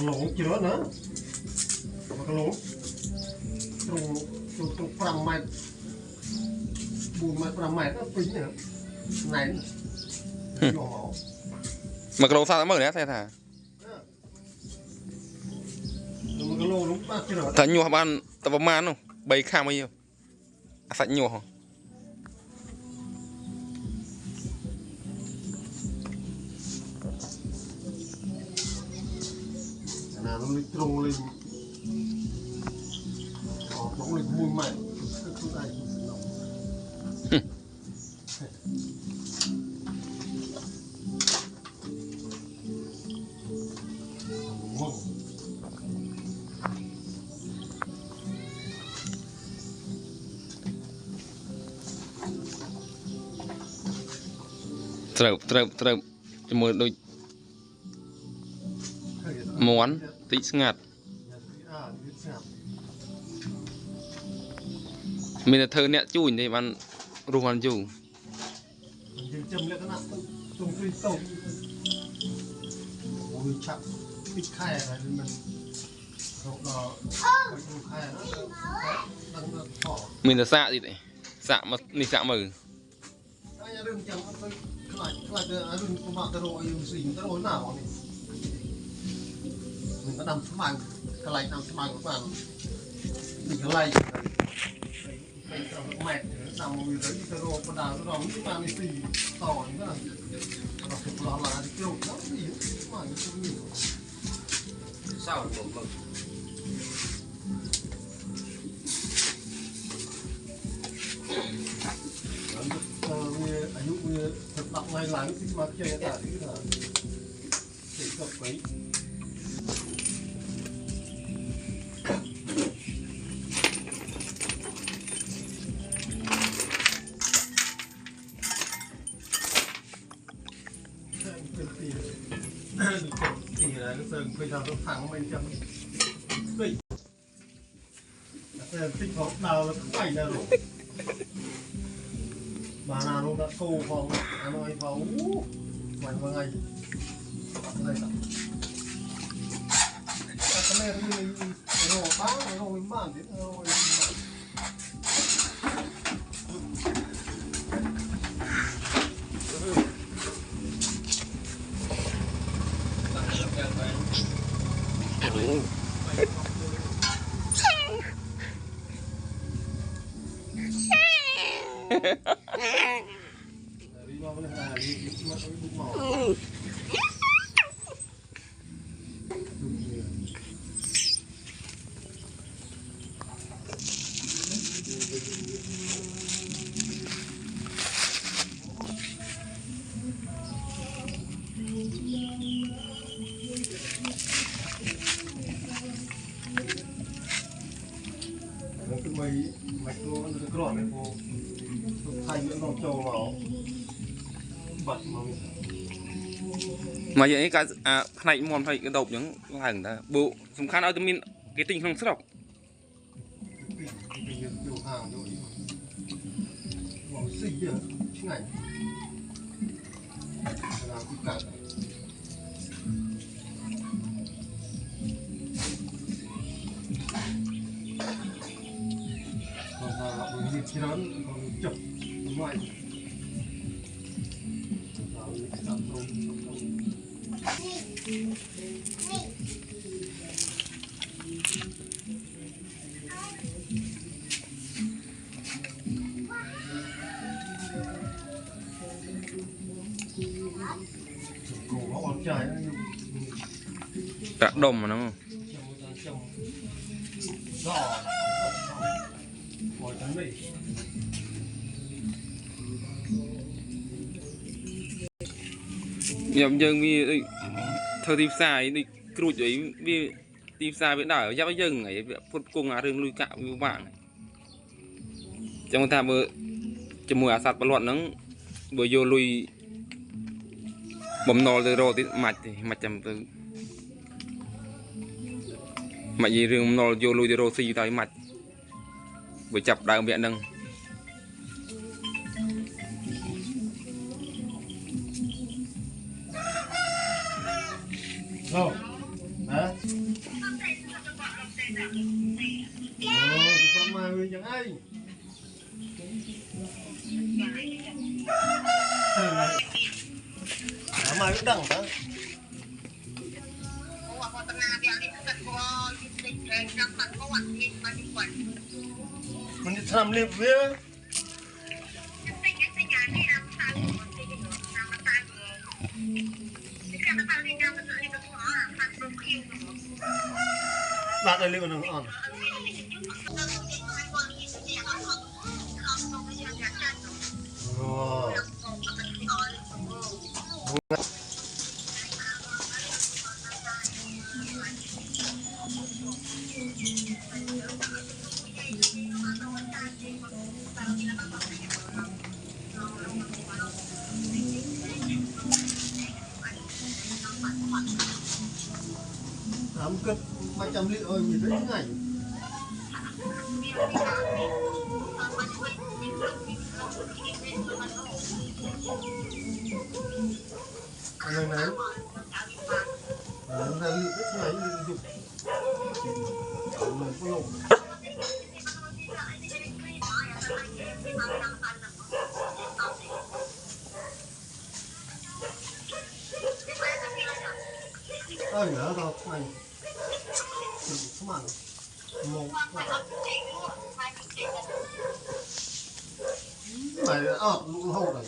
lỗ chứa nữa mà cái lỗ trong phần mạch bùn mạch phần mạch nó pính nữa này mà cái lỗ sao nó mở đấy thế thà thật nhiều bạn tập bóng man không bay khang bao nhiêu sạch nhiều không nó lịch trùng lên bóng lịch mùi mạnh trâu cho một đôi món tí ngạt mình là thơ nè chui này bạn rung ăn dù mình là xạ gì đấy xạ mà đi xạ mờ mình có nằm xuống bàn cái này nằm xuống bàn của bạn mình cái này mình cầm mệt nằm người tới cái đồ con đào nó đóng cái bàn này tỏi nữa nó phục lò là tiêu nó gì mà không nhiều sao mà mực ayu thực tập ngay lắng thì mà chơi cả thứ là để tập ấy thì là nó sơn bây giờ nó thẳng bên trong cây tích hợp nào là cũng phải là bà nào nó đã câu phòng anh ơi phòng mạnh vào ngày đây cái này mình nó bán nó mình bán đến rồi mạch nó gọn này cô thay những con trâu vào bật mà vậy cái này mòn thay cái đầu những hàng ta bộ súng khăn ở cái min cái tinh không sốc hàng rồi xì chứ ngày làm cái cả thì nó còn chụp ngoài cổ nó còn trời cả đồng mà nó nhầm dân vì thời tìm xài đi cột ấy vì tìm xài biển đảo giáp dân ấy phun cùng rừng lui cạo với bạn trong ta bữa cho mùa sạt bật loạn nó bữa vô lui bấm nồi từ rồi thì mạch chầm từ mạch gì rừng nồi vô lui từ rồi xì tới mạch bữa chập đại viện nâng đâu ทำไมไม่ดังนะมันจะทำเรียบเว้ยลาดอะไรเรื่องนึงอ่อนโอ้ Làm cất macam li như thế này. Này này. Làm ra li thế này dục. Mình có lộn. Nhớ đâu này. Come on. Một mày hậu đấy.